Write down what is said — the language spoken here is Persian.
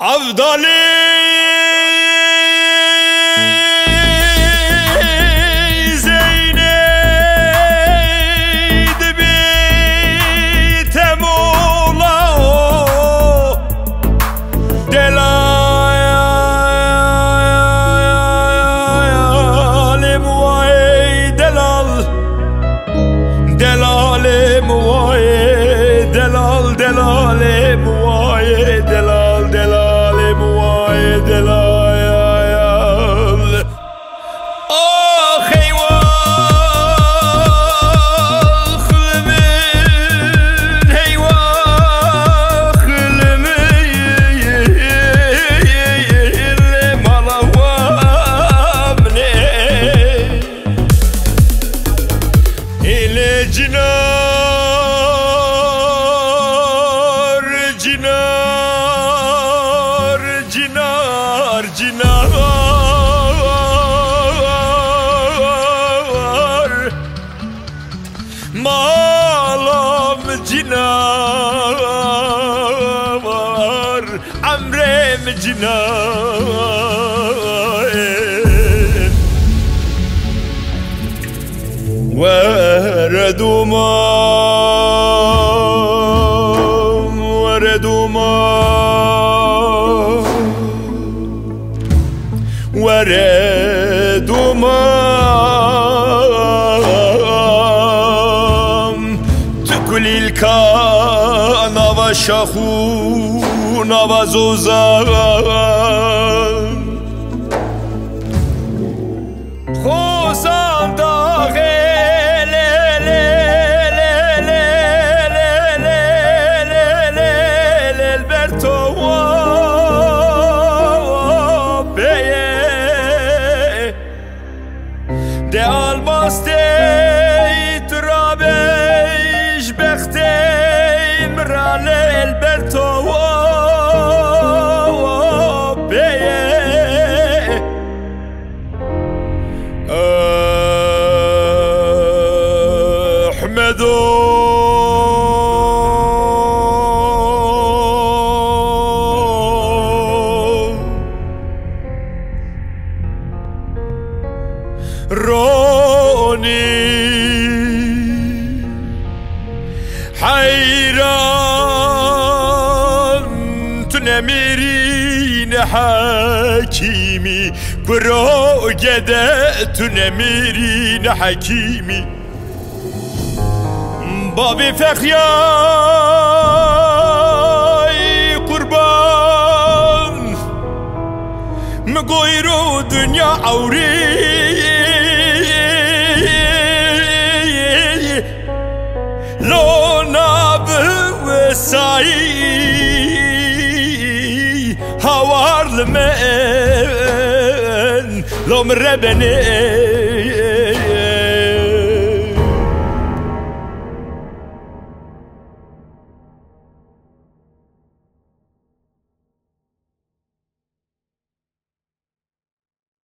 أفضلي زينيد بيت مولا دلال موي دلال دلال موي دلال دلال موي دلال دلال موي دلال آخ هيواخ من هيواخ من مروامني إلى جنار جنار جنار جنار مالم جنار عمرم جنار ورد مام ورد مام ورد مام تكل الكان وشخون وزوزان خوزان داغل de albaste trabeş bektem rale Alberto beye Ahmedo روني حيران تنمرين حكيمي برو جدا تنمرين حكيمي بابي فخياي قربان مقويرو دنيا عوري لو نابه ساي هوار لمن لو مربني